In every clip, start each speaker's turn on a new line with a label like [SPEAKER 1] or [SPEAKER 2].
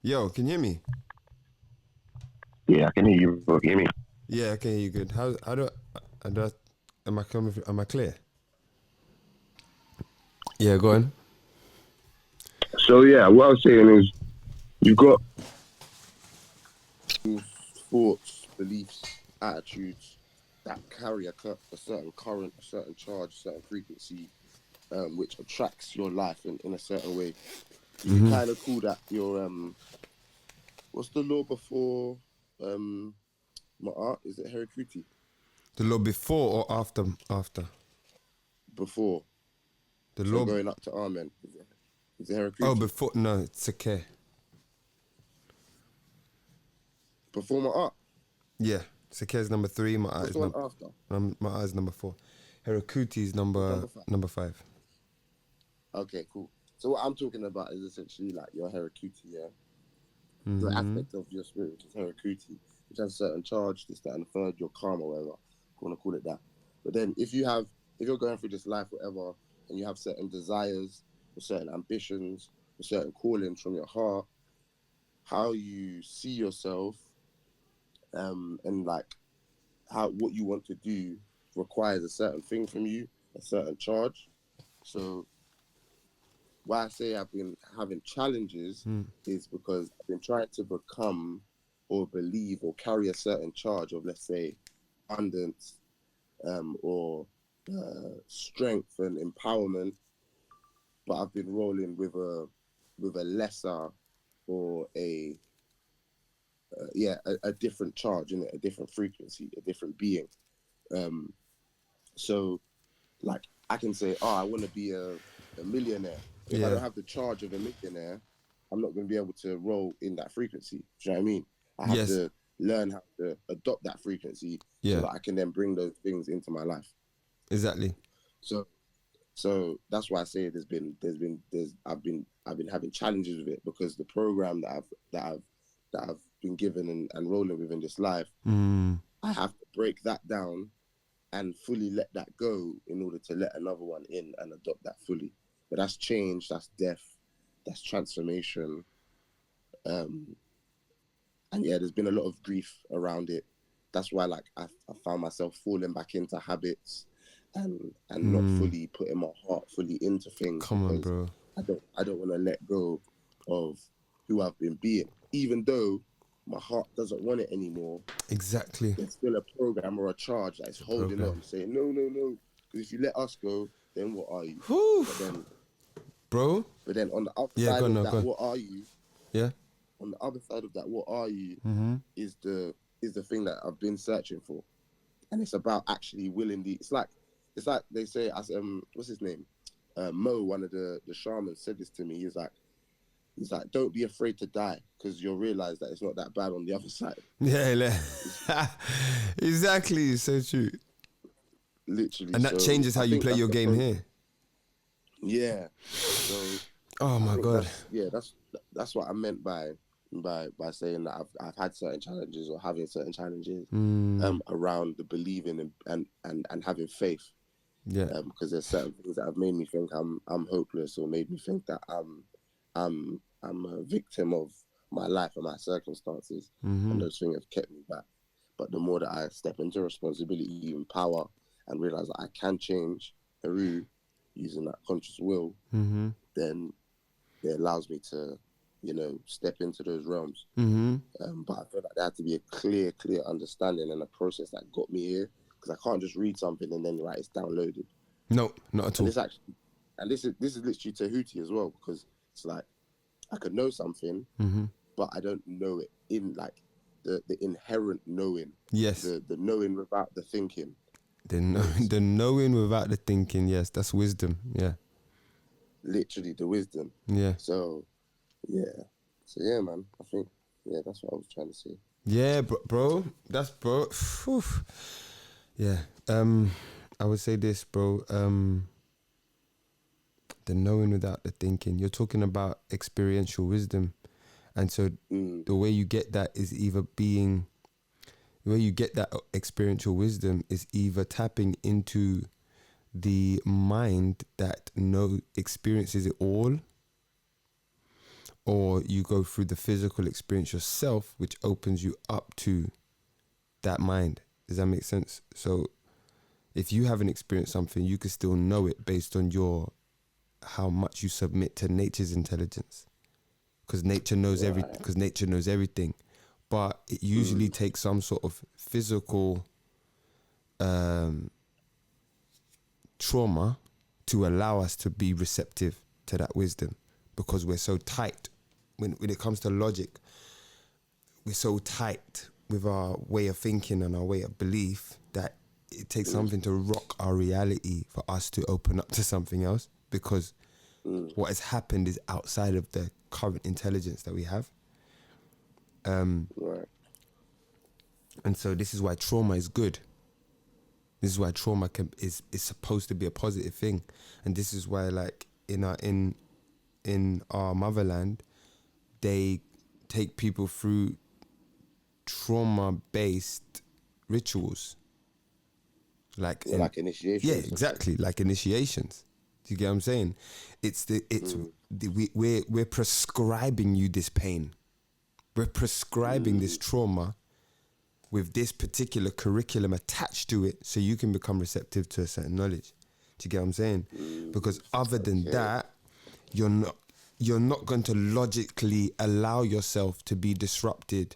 [SPEAKER 1] Yo, can you hear me?
[SPEAKER 2] Yeah, I can hear you, bro. Can you hear me?
[SPEAKER 1] Yeah, I can hear you good. How do I, am I clear? Yeah, go on.
[SPEAKER 2] So yeah, what I was saying is you've got thoughts, beliefs, attitudes that carry a certain current, a certain charge, a certain frequency, which attracts your life in a certain way. You could kind of call that your what's the law before um my art? Is it Heracriti?
[SPEAKER 1] The law before or after? After
[SPEAKER 2] Before,
[SPEAKER 1] the
[SPEAKER 2] so
[SPEAKER 1] law.
[SPEAKER 2] going up to Amen. Is it
[SPEAKER 1] Oh,
[SPEAKER 2] Heracriti?
[SPEAKER 1] before. No, it's okay.
[SPEAKER 2] Before my art.
[SPEAKER 1] Yeah, Sake is number three.
[SPEAKER 2] What's the one after?
[SPEAKER 1] My eye is number four. Herakuti is
[SPEAKER 2] It's
[SPEAKER 1] number
[SPEAKER 2] number five.
[SPEAKER 1] number five.
[SPEAKER 2] Okay, cool. So what I'm talking about is essentially like your Heracriti, yeah, the
[SPEAKER 1] Mm-hmm.
[SPEAKER 2] aspect of your spirit, which is Herakuti, which has a certain charge, this, that, and the third, your karma, whatever, you want to call it that. But then if you're going through this life, whatever, and you have certain desires, or certain ambitions, or certain callings from your heart, how you see yourself, and like how what you want to do requires a certain thing from you, a certain charge. So why I say I've been having challenges is because I've been trying to become or believe or carry a certain charge of, let's say, abundance, or strength and empowerment, but I've been rolling with a lesser or a different charge in it, a different frequency, a different being. Um, so like I can say, oh, I want to be a millionaire. But if I
[SPEAKER 1] Yeah.
[SPEAKER 2] don't have the charge of a millionaire, I'm not going to be able to roll in that frequency. Do you know what I mean? I have
[SPEAKER 1] Yes.
[SPEAKER 2] to learn how to adopt that frequency so
[SPEAKER 1] Yeah.
[SPEAKER 2] that I can then bring those things into my life.
[SPEAKER 1] Exactly.
[SPEAKER 2] So that's why I say I've been having challenges with it because the program that I've been given and rolling with in this life,
[SPEAKER 1] Mm.
[SPEAKER 2] I have to break that down and fully let that go in order to let another one in and adopt that fully. But that's change, that's death, that's transformation. Um, and yeah, there's been a lot of grief around it. That's why like I found myself falling back into habits and not
[SPEAKER 1] Mm.
[SPEAKER 2] fully putting my heart fully into things
[SPEAKER 1] Come on,
[SPEAKER 2] because
[SPEAKER 1] bro.
[SPEAKER 2] I don't want to let go of who I've been being. Even though my heart doesn't want it anymore,
[SPEAKER 1] Exactly.
[SPEAKER 2] there's still a program or a charge that is
[SPEAKER 1] The
[SPEAKER 2] holding
[SPEAKER 1] program.
[SPEAKER 2] on, saying, no, no, no. Because if you let us go, then what are you?
[SPEAKER 1] Whew.
[SPEAKER 2] But then,
[SPEAKER 1] Bro.
[SPEAKER 2] but then on the other
[SPEAKER 1] Yeah. Go
[SPEAKER 2] side
[SPEAKER 1] on.
[SPEAKER 2] of
[SPEAKER 1] No. Go
[SPEAKER 2] that,
[SPEAKER 1] on.
[SPEAKER 2] what are you?
[SPEAKER 1] Yeah.
[SPEAKER 2] On the other side of that, what are you?
[SPEAKER 1] Mm-hmm.
[SPEAKER 2] Is the thing that I've been searching for, and it's about actually willing the. It's like they say as what's his name, Mo, one of the shamans said this to me. He's like, don't be afraid to die because you'll realize that it's not that bad on the other side.
[SPEAKER 1] Yeah.
[SPEAKER 2] It's
[SPEAKER 1] Exactly. So true.
[SPEAKER 2] literally.
[SPEAKER 1] And that
[SPEAKER 2] So
[SPEAKER 1] changes how
[SPEAKER 2] I
[SPEAKER 1] you
[SPEAKER 2] think
[SPEAKER 1] play
[SPEAKER 2] that's
[SPEAKER 1] your
[SPEAKER 2] the
[SPEAKER 1] game
[SPEAKER 2] process.
[SPEAKER 1] here.
[SPEAKER 2] Yeah. So
[SPEAKER 1] Oh
[SPEAKER 2] I
[SPEAKER 1] my
[SPEAKER 2] think
[SPEAKER 1] god.
[SPEAKER 2] that's what I meant by saying that I've had certain challenges or having certain challenges
[SPEAKER 1] Mm.
[SPEAKER 2] around the believing and having faith,
[SPEAKER 1] Yeah.
[SPEAKER 2] because there's certain things that have made me think I'm hopeless or made me think that I'm a victim of my life and my circumstances, and
[SPEAKER 1] Mm-hmm.
[SPEAKER 2] those things have kept me back. But the more that I step into responsibility and power and realize that I can change Haru using that conscious will,
[SPEAKER 1] Mm-hmm.
[SPEAKER 2] then it allows me to, step into those realms.
[SPEAKER 1] Mm-hmm.
[SPEAKER 2] But I feel like there had to be a clear understanding and a process that got me here because I can't just read something and then right, it's downloaded.
[SPEAKER 1] No, not at
[SPEAKER 2] And
[SPEAKER 1] all.
[SPEAKER 2] this actually, and this is literally Tahuti as well because it's like I could know something,
[SPEAKER 1] Mm-hmm.
[SPEAKER 2] but I don't know it in like the inherent knowing,
[SPEAKER 1] Yes.
[SPEAKER 2] the knowing without the thinking.
[SPEAKER 1] The, know,
[SPEAKER 2] Is
[SPEAKER 1] the knowing without the thinking. Yes, that's wisdom. Yeah.
[SPEAKER 2] literally the wisdom.
[SPEAKER 1] Yeah.
[SPEAKER 2] So yeah, so yeah, man. I think yeah, that's what I was trying to say.
[SPEAKER 1] Yeah, bro. That's bro. Phew. Yeah. I would say this, bro. The knowing without the thinking. You're talking about experiential wisdom, and so
[SPEAKER 2] Mm,
[SPEAKER 1] the way you get that is either being the way you get that experiential wisdom is either tapping into the mind that experiences it all, or you go through the physical experience yourself, which opens you up to that mind. Does that make sense? So if you haven't experienced something, you can still know it based on how much you submit to nature's intelligence, because nature knows everything. Because nature knows everything, but it usually takes some sort of physical trauma to allow us to be receptive to that wisdom, because we're so tight when it comes to logic. We're so tight with our way of thinking and our way of belief that it takes something to rock our reality for us to open up to something else, because what has happened is outside of the current intelligence that we have.
[SPEAKER 2] Right.
[SPEAKER 1] And so this is why trauma is good. This is why trauma is supposed to be a positive thing. And this is why, like, in our motherland, they take people through trauma-based rituals. Like
[SPEAKER 2] initiations.
[SPEAKER 1] Yeah, exactly. Like initiations. Do you get what I'm saying? We're prescribing you this pain. We're prescribing this trauma with this particular curriculum attached to it, so you can become receptive to a certain knowledge. Do you get what I'm saying? Because other than that, you're not going to logically allow yourself to be disrupted.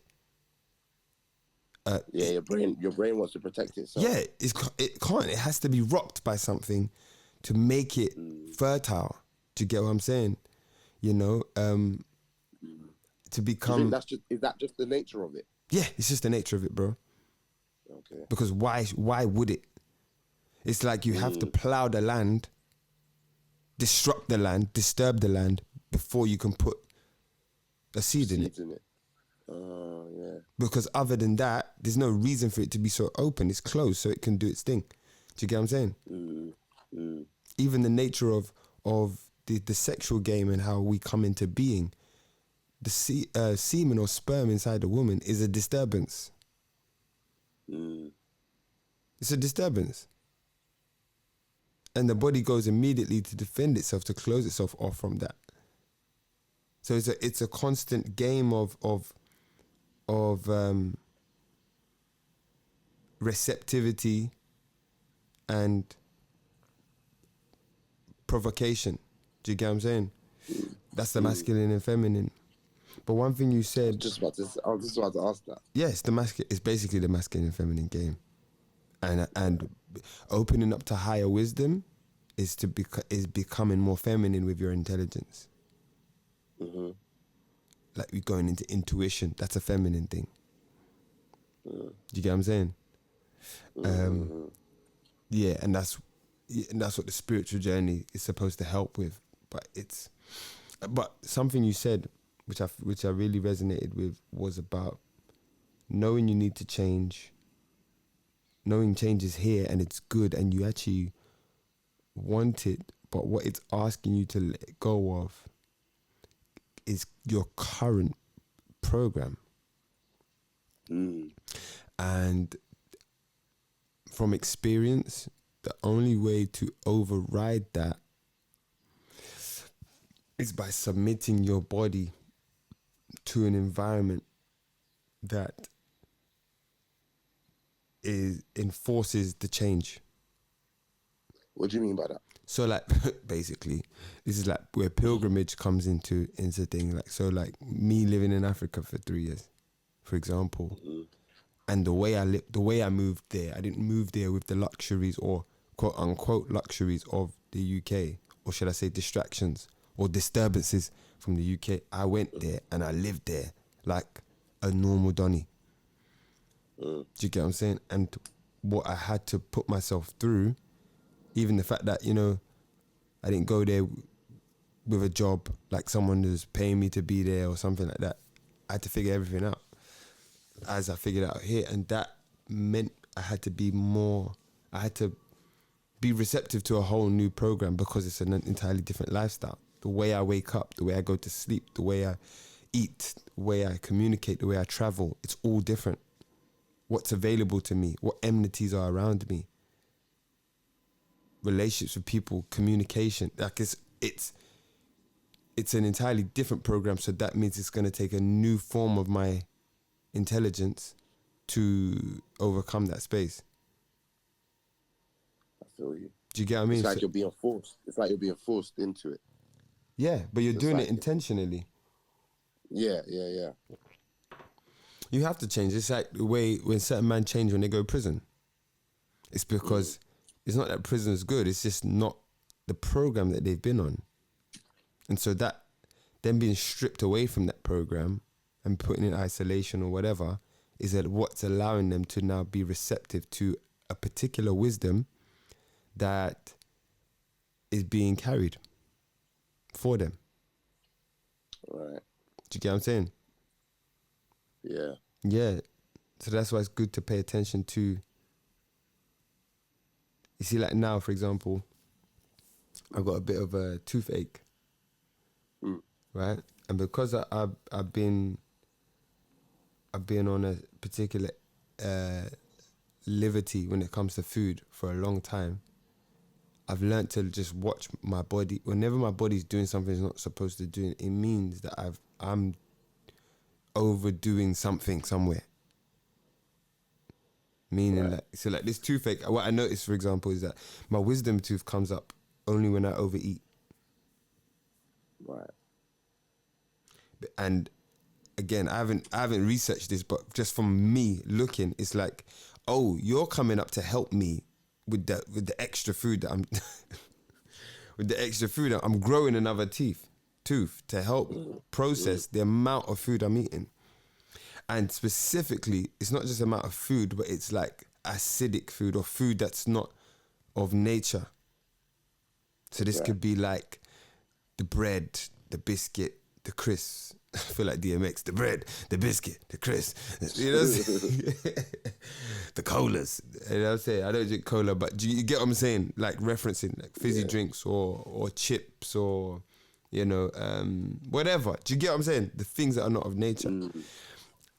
[SPEAKER 2] Your brain wants to protect itself.
[SPEAKER 1] Yeah, it can't. It has to be rocked by something to make it fertile. Do you get what I'm saying? To become.
[SPEAKER 2] Is that just the nature of it?
[SPEAKER 1] Yeah, it's just the nature of it, bro.
[SPEAKER 2] Okay.
[SPEAKER 1] Because why would it? It's like you have to plow the land, disrupt the land, disturb the land before you can put a seed in it.
[SPEAKER 2] Oh, yeah.
[SPEAKER 1] Because other than that, there's no reason for it to be so open. It's closed so it can do its thing. Do you get what I'm saying? Even the nature of the sexual game and how we come into being, the semen or sperm inside a woman is a disturbance. It's a disturbance. And the body goes immediately to defend itself, to close itself off from that. So it's a constant game of receptivity and provocation. Do you get what I'm saying? That's the masculine and feminine. But one thing you said,
[SPEAKER 2] I was just about to ask that.
[SPEAKER 1] Yes, it's basically the masculine and feminine game, and opening up to higher wisdom is becoming more feminine with your intelligence. Like we're going into intuition. That's a feminine thing. Do you get what I'm saying? Yeah, and that's what the spiritual journey is supposed to help with. But something you said, which I really resonated with, was about knowing you need to change, knowing change is here and it's good and you actually want it, but what it's asking you to let go of is your current program. And from experience, the only way to override that is by submitting your body to an environment that enforces the change.
[SPEAKER 2] What do you mean by that?
[SPEAKER 1] So like basically, this is like where pilgrimage comes into thing. Like, so like me living in Africa for 3 years, for example, and the way I moved there, I didn't move there with the luxuries or quote unquote luxuries of the UK, or should I say distractions or disturbances from the UK. I went there and I lived there like a normal Donny. Do you get what I'm saying? And what I had to put myself through, even the fact that, I didn't go there with a job, like someone was paying me to be there or something like that. I had to figure everything out as I figured out here. And that meant I had to be receptive to a whole new program, because it's an entirely different lifestyle. The way I wake up, the way I go to sleep, the way I eat, the way I communicate, the way I travel, it's all different. What's available to me, what amenities are around me, relationships with people, communication. Like it's it's an entirely different program. So that means it's going to take a new form of my intelligence to overcome that space.
[SPEAKER 2] I feel you.
[SPEAKER 1] Do you get what I mean?
[SPEAKER 2] It's like you're being forced. It's like you're being forced into it.
[SPEAKER 1] Yeah, but you're
[SPEAKER 2] So
[SPEAKER 1] doing
[SPEAKER 2] like,
[SPEAKER 1] it intentionally.
[SPEAKER 2] Yeah.
[SPEAKER 1] You have to change. It's like the way when certain men change when they go to prison. It's because it's not that prison is good. It's just not the program that they've been on. And so that them being stripped away from that program and put in isolation or whatever is that what's allowing them to now be receptive to a particular wisdom that is being carried for them.
[SPEAKER 2] Right.
[SPEAKER 1] Do you get what I'm saying?
[SPEAKER 2] Yeah.
[SPEAKER 1] Yeah. So that's why it's good to pay attention to. You see, like now, for example, I've got a bit of a toothache, right? And because I've been on a particular liberty when it comes to food for a long time, I've learned to just watch my body. Whenever my body's doing something it's not supposed to do, it means that I'm overdoing something somewhere. Meaning
[SPEAKER 2] Right.
[SPEAKER 1] like this toothache, what I noticed, for example, is that my wisdom tooth comes up only when I overeat.
[SPEAKER 2] Right.
[SPEAKER 1] And again, I haven't researched this, but just from me looking, it's like, oh, you're coming up to help me with the extra food that I'm with the extra food. I'm growing another tooth to help process the amount of food I'm eating. And specifically, it's not just the amount of food, but it's like acidic food or food that's not of nature. So this could be like the bread, the biscuit, the crisps. I feel like DMX. The bread, the biscuit, the crisps. You know what I'm saying? The colas. You know what I'm saying? I don't drink cola, but do you get what I'm saying? Like referencing like fizzy drinks or chips or, you know, whatever. Do you get what I'm saying? The things that are not of nature.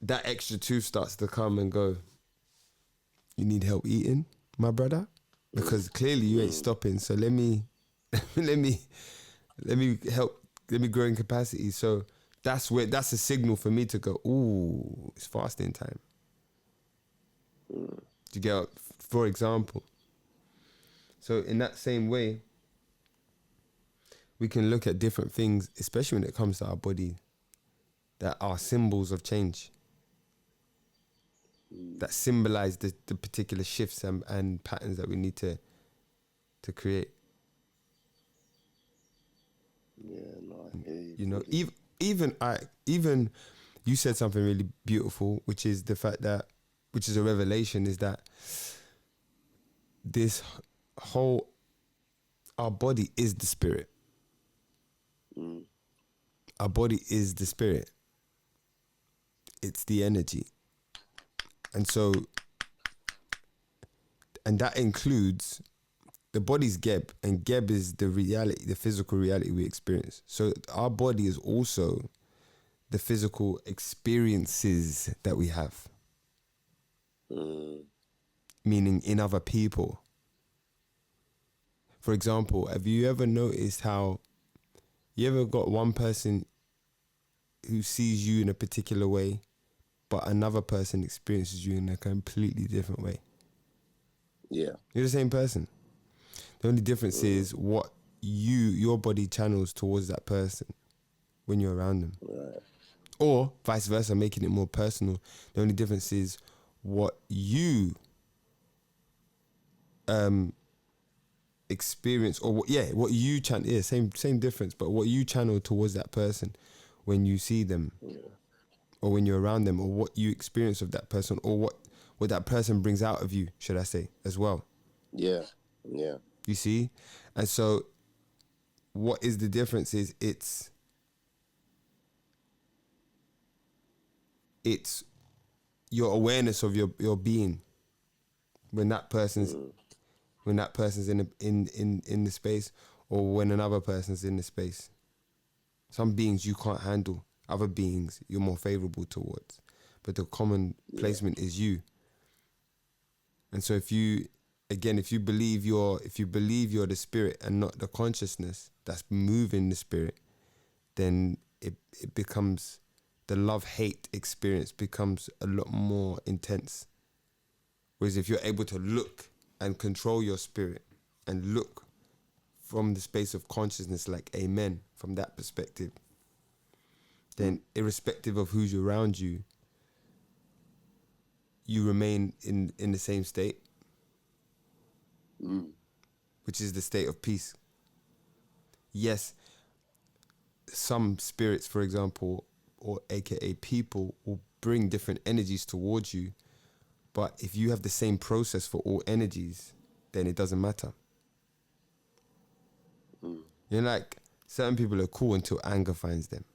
[SPEAKER 1] That extra tooth starts to come and go, you need help eating, my brother? Because clearly you ain't stopping. So let me help, let me grow in capacity. So that's a signal for me to go, ooh, it's fasting time. Do you get what, for example? So in that same way, we can look at different things, especially when it comes to our body, that are symbols of change. That symbolize the particular shifts and patterns that we need to create.
[SPEAKER 2] Yeah, no, I hear you.
[SPEAKER 1] You know, even you said something really beautiful, which is the fact that, which is a revelation, is that this whole, our body is the spirit. Our body is the spirit. It's the energy. And so, and that includes the body's Geb, and Geb is the reality, the physical reality we experience. So our body is also the physical experiences that we have. Meaning in other people. For example, have you ever noticed how you ever got one person who sees you in a particular way, but another person experiences you in a completely different way?
[SPEAKER 2] Yeah.
[SPEAKER 1] You're the same person. The only difference is what your body channels towards that person when you're around them.
[SPEAKER 2] Right.
[SPEAKER 1] Or vice versa, making it more personal. The only difference is what you experience, or what you channel. Yeah, same difference, but what you channel towards that person when you see them, or when you're around them, or what you experience of that person, or what that person brings out of you, should I say, as well.
[SPEAKER 2] Yeah. Yeah.
[SPEAKER 1] You see? And so what is the difference is it's your awareness of your being when that person's in the space, or when another person's in the space. Some beings you can't handle, other beings you're more favorable towards, but the common placement is you. And so if you believe you're the spirit and not the consciousness that's moving the spirit, then it becomes, the love-hate experience becomes a lot more intense. Whereas if you're able to look and control your spirit and look from the space of consciousness, like amen, from that perspective, then irrespective of who's around you, you remain in the same state, which is the state of peace. Yes, some spirits, for example, or AKA people, will bring different energies towards you, but if you have the same process for all energies, then it doesn't matter. You're like, certain people are cool until anger finds them.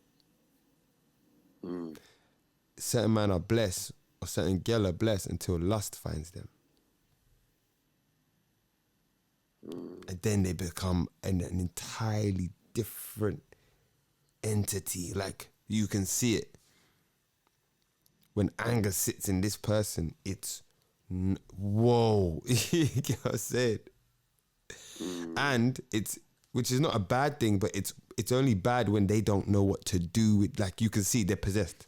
[SPEAKER 1] Certain men are blessed, or certain girl are blessed until lust finds them. And then they become an entirely different entity. Like, you can see it. When anger sits in this person, it's whoa. You get what I'm saying? And it's, which is not a bad thing, but it's only bad when they don't know what to do with, like, you can see they're possessed.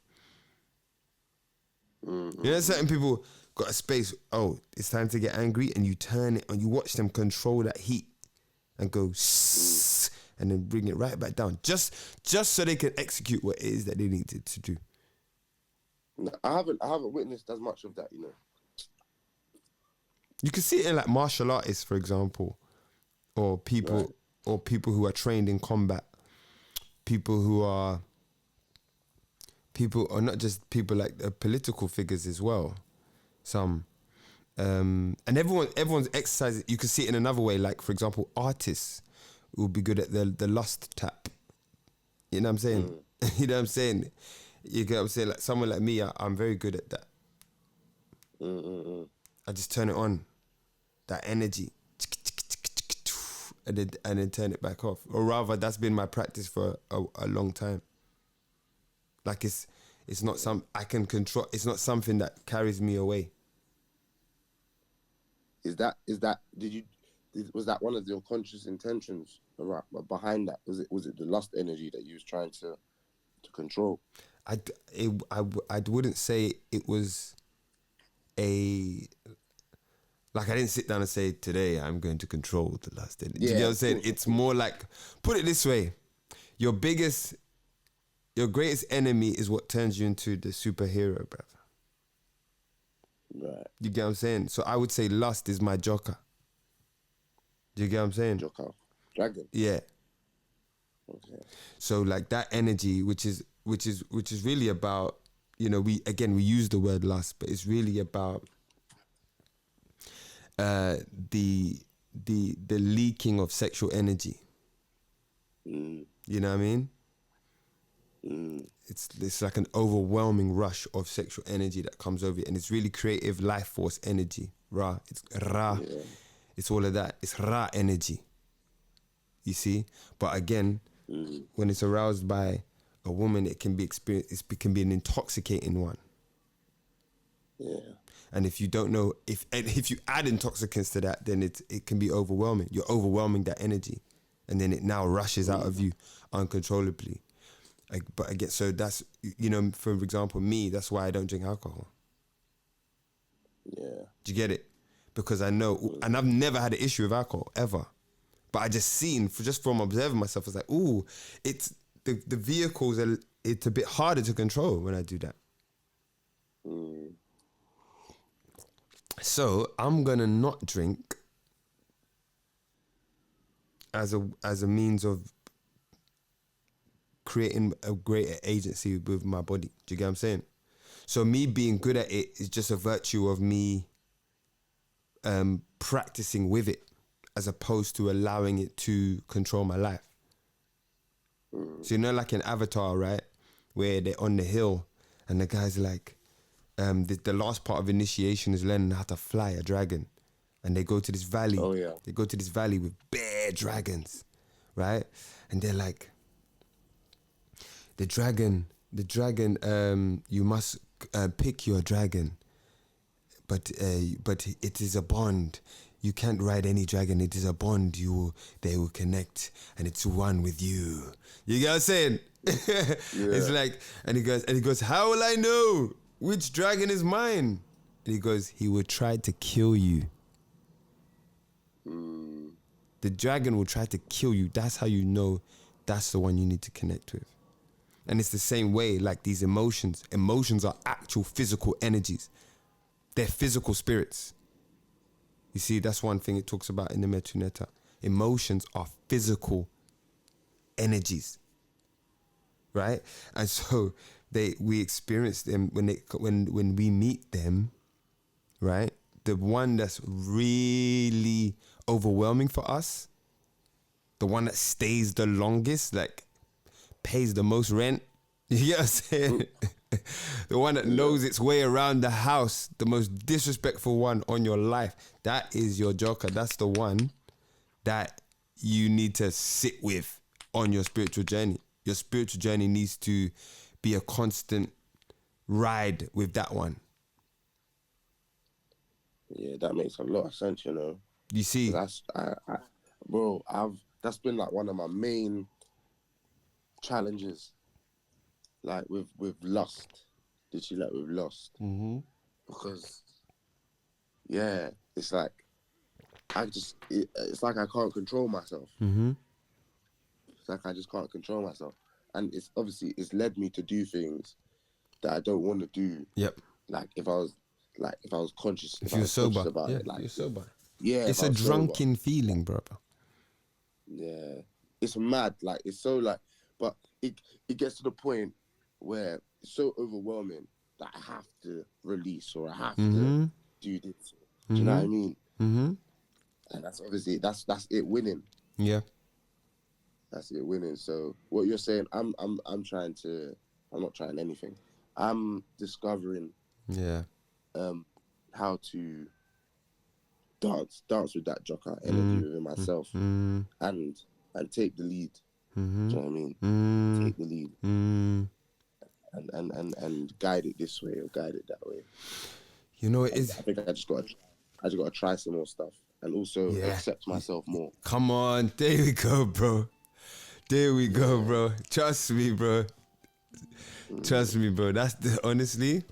[SPEAKER 1] You know, certain people got a space, oh, it's time to get angry, and you turn it and you watch them control that heat and go and then bring it right back down, just so they can execute what it is that they needed to do.
[SPEAKER 2] No, I haven't witnessed as much of that, you know.
[SPEAKER 1] You can see it in like martial artists, for example, or people
[SPEAKER 2] Right.
[SPEAKER 1] or people who are trained in combat, people who are not just people, like political figures as well. Some and everyone's exercising. You can see it in another way, like, for example, artists will be good at the lust tap. You know what I'm saying? You know what I'm saying? You get what I'm saying? Like, someone like me, I'm very good at that. I just turn it on, that energy, and then turn it back off. Or rather, that's been my practice for a long time. Like, it's not I can control. It's not something that carries me away.
[SPEAKER 2] Was that one of your conscious intentions behind that? Was it the lust energy that you was trying to control?
[SPEAKER 1] I wouldn't say it was like, I didn't sit down and say, today I'm going to control the lust energy.
[SPEAKER 2] Yeah,
[SPEAKER 1] You know what I'm saying?
[SPEAKER 2] of course,
[SPEAKER 1] It's more like, put it this way, your greatest enemy is what turns you into the superhero, brother.
[SPEAKER 2] Right.
[SPEAKER 1] You get what I'm saying? So I would say lust is my joker. Do you get what I'm saying?
[SPEAKER 2] Joker. Dragon.
[SPEAKER 1] Yeah.
[SPEAKER 2] Okay.
[SPEAKER 1] So like that energy, which is really about, you know, we use the word lust, but it's really about the leaking of sexual energy. You know what I mean? It's like an overwhelming rush of sexual energy that comes over you, and it's really creative life force energy. It's ra.
[SPEAKER 2] Yeah.
[SPEAKER 1] It's all of that. It's ra energy. You see? But again, when it's aroused by a woman, it can be experienced. It can be an intoxicating one.
[SPEAKER 2] Yeah.
[SPEAKER 1] And if you don't know, if you add intoxicants to that, then it can be overwhelming. You're overwhelming that energy, and then it now rushes out of you uncontrollably. But again, so that's, you know, for example, me, that's why I don't drink alcohol.
[SPEAKER 2] Yeah.
[SPEAKER 1] Do you get it? Because I know, and I've never had an issue with alcohol ever, but I just seen, just from observing myself, I was like, ooh, it's the vehicles it's a bit harder to control when I do that. So I'm gonna not drink as a means of creating a greater agency with my body. Do you get what I'm saying? So me being good at it is just a virtue of me practicing with it, as opposed to allowing it to control my life. So, you know, like in Avatar, right, where they're on the hill and the guy's like, the last part of initiation is learning how to fly a dragon, and they go to this valley.
[SPEAKER 2] Oh, yeah.
[SPEAKER 1] They go to this valley with bare dragons, right? And they're like, the dragon, you must pick your dragon, but it is a bond. You can't ride any dragon. It is a bond. They will connect, and it's one with you. You get what I'm saying? It's like, and he goes, how will I know which dragon is mine? And he goes, he will try to kill you. The dragon will try to kill you. That's how you know that's the one you need to connect with. And it's the same way, like these emotions. Emotions are actual physical energies. They're physical spirits. You see, that's one thing it talks about in the Metuneta. Emotions are physical energies, right? And so we experience them when we meet them, right? The one that's really overwhelming for us, the one that stays the longest, like pays the most rent, you get what I'm saying? The one that knows its way around the house, the most disrespectful one on your life, that is your joker. That's the one that you need to sit with on your spiritual journey. Your spiritual journey needs to be a constant ride with that one.
[SPEAKER 2] Yeah, that makes a lot of sense, you know.
[SPEAKER 1] You see,
[SPEAKER 2] that's been like one of my main challenges, like with lust, literally like with lust, because it's like it's like I can't control myself. It's like I just can't control myself, and it's obviously led me to do things that I don't want to do.
[SPEAKER 1] Yep.
[SPEAKER 2] Like if I was conscious,
[SPEAKER 1] if you're sober,
[SPEAKER 2] about it, like
[SPEAKER 1] you're sober.
[SPEAKER 2] Yeah,
[SPEAKER 1] it's a drunken feeling, brother.
[SPEAKER 2] Yeah, it's mad. Like it's so like, but it gets to the point where it's so overwhelming that I have to release or I have to do this. Do you know what I mean? And that's obviously that's it winning.
[SPEAKER 1] Yeah,
[SPEAKER 2] that's it winning. So what you're saying, I'm trying to. I'm not trying anything. I'm discovering.
[SPEAKER 1] Yeah.
[SPEAKER 2] How to dance with that joker energy within myself and take the lead. Do you know what I mean? Take the lead and guide it this way or guide it that way.
[SPEAKER 1] You know, it is.
[SPEAKER 2] I think I just got to try some more stuff and also accept myself more.
[SPEAKER 1] Come on, there we go, bro. There we go, bro. Trust me, bro. Trust me, bro. That's honestly,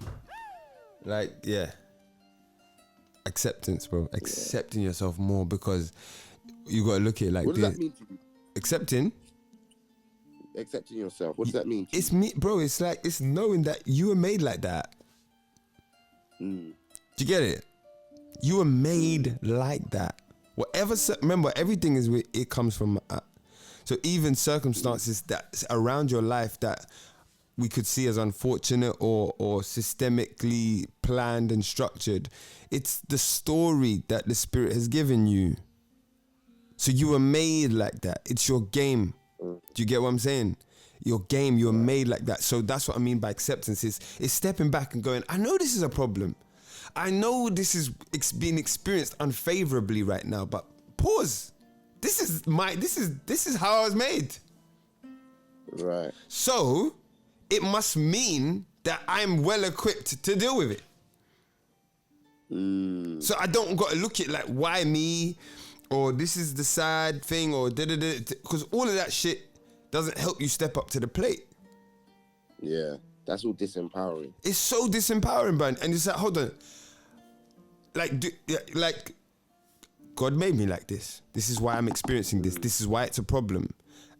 [SPEAKER 1] like, acceptance, bro. Accepting yourself more, because you got to look at it like
[SPEAKER 2] what
[SPEAKER 1] this.
[SPEAKER 2] What does that mean to you? Accepting yourself. What does that mean to
[SPEAKER 1] it's me, bro. It's like, it's knowing that you were made like that. Do you get it? You were made like that. Whatever, remember, everything is where it comes from. So even circumstances that's around your life that we could see as unfortunate or systemically planned and structured, it's the story that the Spirit has given you. So you were made like that. It's your game. Do you get what I'm saying? Your game, you were made like that. So that's what I mean by acceptance. It's stepping back and going, I know this is a problem. I know this is being experienced unfavorably right now, but pause. This is how I was made.
[SPEAKER 2] Right.
[SPEAKER 1] So it must mean that I'm well equipped to deal with it. So I don't got to look at like, why me, or this is the sad thing, or because all of that shit doesn't help you step up to the plate.
[SPEAKER 2] Yeah, that's all disempowering.
[SPEAKER 1] It's so disempowering, man. And it's like, hold on, like God made me like this. This is why I'm experiencing this. This is why it's a problem.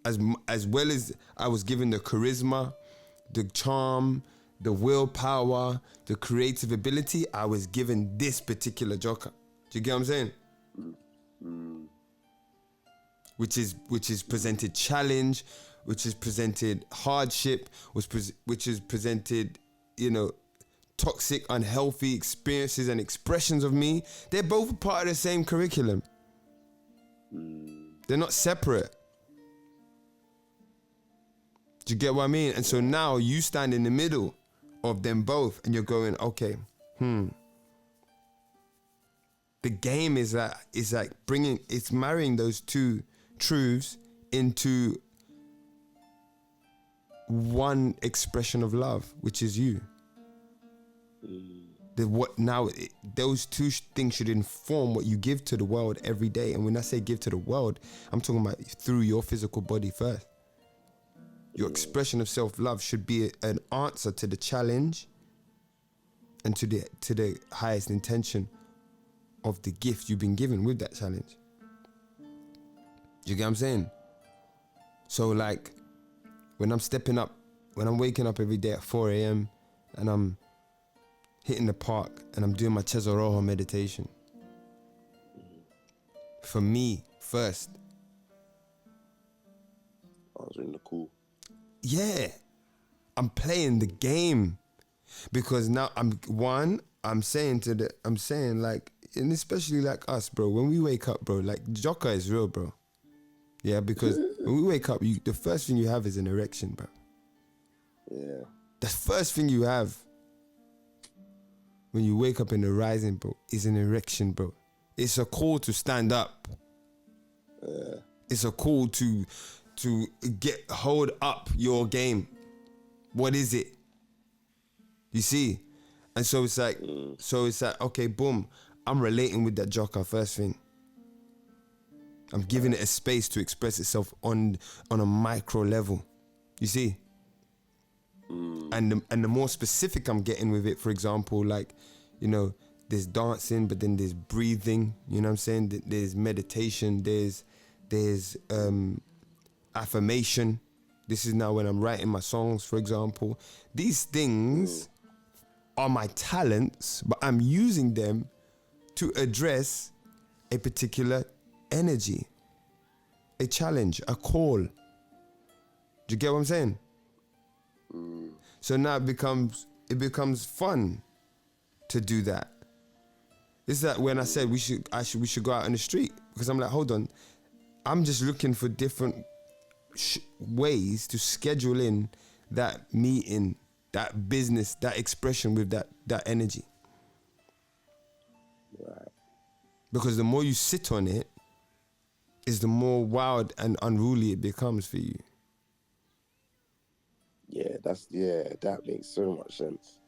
[SPEAKER 1] As well as I was given the charisma, the charm, the willpower, the creative ability, I was given this particular joker. Do you get what I'm saying? Which is presented challenge, which is presented hardship, which is presented, toxic, unhealthy experiences and expressions of me. They're both part of the same curriculum. They're not separate. Do you get what I mean? And so now you stand in the middle of them both and you're going, okay, The game is like marrying those two truths into one expression of love, which is you. Those two things should inform what you give to the world every day. And when I say give to the world, I'm talking about through your physical body first. Your expression of self-love should be an answer to the challenge and to the highest intention of the gift you've been given with that challenge. You get what I'm saying? So like, when I'm stepping up, when I'm waking up every day at 4 a.m. and I'm hitting the park and I'm doing my Chezo Rojo meditation, for me, first.
[SPEAKER 2] I was really cool.
[SPEAKER 1] Yeah, I'm playing the game, because now I'm saying like, and especially like us, bro, when we wake up, bro, like Jokka is real, bro. Yeah, because when we wake up, the first thing you have is an erection, bro.
[SPEAKER 2] Yeah.
[SPEAKER 1] The first thing you have when you wake up in the rising, bro, is an erection, bro. It's a call to stand up. It's a call to hold up your game. What is it? You see? And so it's like, okay, boom. I'm relating with that Jokka first thing. I'm giving it a space to express itself on a micro level. You see? And the more specific I'm getting with it, for example, like, you know, there's dancing, but then there's breathing, you know what I'm saying? There's meditation, there's affirmation. This is now when I'm writing my songs, for example. These things are my talents, but I'm using them to address a particular energy, a challenge, a call. Do you get what I'm saying? So now it becomes fun to do that. It's that when I said we should go out on the street, because I'm like, hold on, I'm just looking for different ways to schedule in that meeting, that business, that expression with that energy.
[SPEAKER 2] Right.
[SPEAKER 1] Because the more you sit on it, is the more wild and unruly it becomes for you.
[SPEAKER 2] Yeah, that makes so much sense.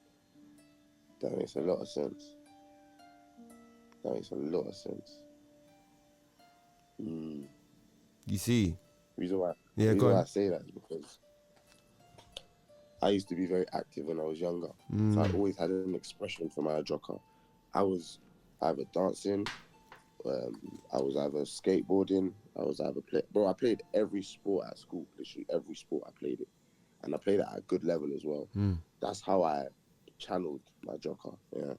[SPEAKER 2] That makes a lot of sense.
[SPEAKER 1] You see?
[SPEAKER 2] Reason why
[SPEAKER 1] Go on.
[SPEAKER 2] I say that is because I used to be very active when I was younger. So I always had an expression for my Jokka. I was either dancing, I was either skateboarding, I played every sport at school. Literally every sport I played it. And I played it at a good level as well. That's how I channeled my Jokka, yeah.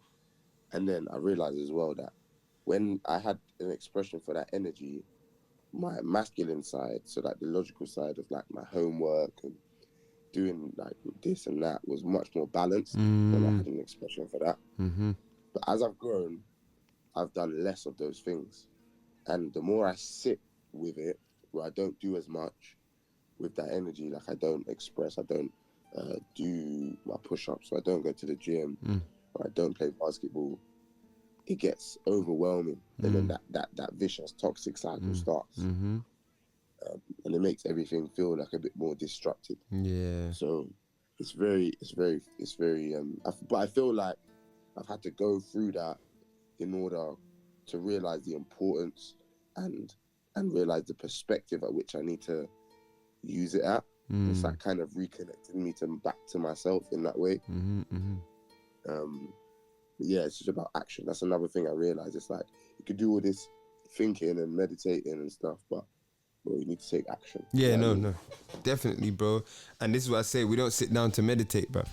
[SPEAKER 2] And then I realized as well that when I had an expression for that energy, my masculine side, so like the logical side of like my homework and doing like this and that, was much more balanced when I had an expression for that. But as I've grown, I've done less of those things. And the more I sit with it, where I don't do as much with that energy, like I don't express, I don't do my push-ups, so I don't go to the gym, or I don't play basketball, it gets overwhelming. And then that vicious toxic cycle starts. And it makes everything feel like a bit more disrupted.
[SPEAKER 1] Yeah.
[SPEAKER 2] So it's very but I feel like I've had to go through that in order to realize the importance and realize the perspective at which I need to use it at. It's like kind of reconnecting me back to myself in that way. Yeah, it's just about action. That's another thing I realized. It's like you could do all this thinking and meditating and stuff, but bro, you need to take action.
[SPEAKER 1] Yeah,
[SPEAKER 2] you know what I mean?
[SPEAKER 1] no, definitely, bro. And this is what I say: we don't sit down to meditate, bro.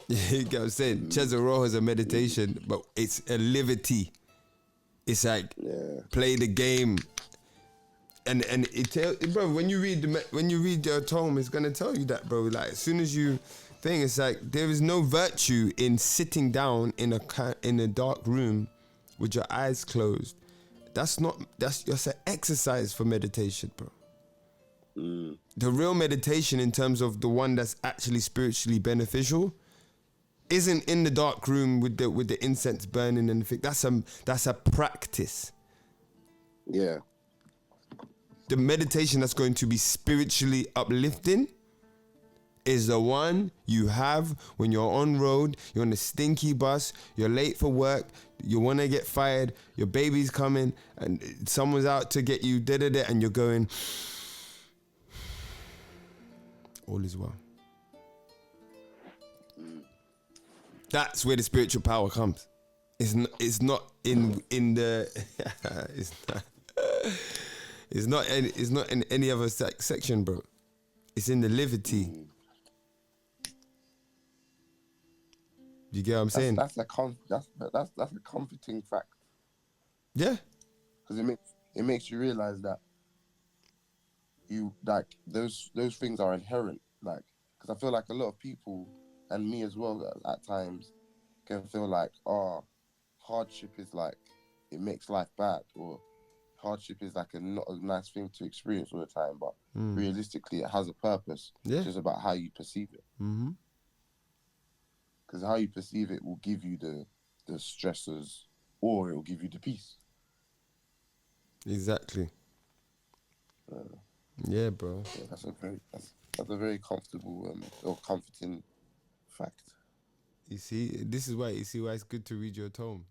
[SPEAKER 1] You get what I'm saying? Chezo Rojo is a meditation, but it's a liberty. It's like play the game, and it bro. When you read your tome, it's gonna tell you that, bro. Like as soon as you think, it's like there is no virtue in sitting down in a dark room with your eyes closed. That's just an exercise for meditation, bro. The real meditation, in terms of the one that's actually spiritually beneficial, isn't in the dark room with the incense burning and thing. That's a practice.
[SPEAKER 2] Yeah.
[SPEAKER 1] The meditation that's going to be spiritually uplifting is the one you have when you're on road, you're on a stinky bus, you're late for work, you want to get fired, your baby's coming, and someone's out to get you, and you're going, all is well. That's where the spiritual power comes. It's not in the it's not in any other section, bro. It's in the liberty. You get what I'm saying?
[SPEAKER 2] That's a comforting fact.
[SPEAKER 1] Yeah.
[SPEAKER 2] Because it makes you realize that you like those things are inherent. Like, because I feel like a lot of people, and me as well, at times can feel like, hardship is like, it makes life bad, or hardship is like not a nice thing to experience all the time. But realistically, it has a purpose.
[SPEAKER 1] Yeah.
[SPEAKER 2] It's just about how you perceive it. Because how you perceive it will give you the stressors, or it will give you the peace.
[SPEAKER 1] Exactly. Yeah, bro.
[SPEAKER 2] Yeah, that's a very comfortable or comforting fact.
[SPEAKER 1] You see why it's good to read your tome.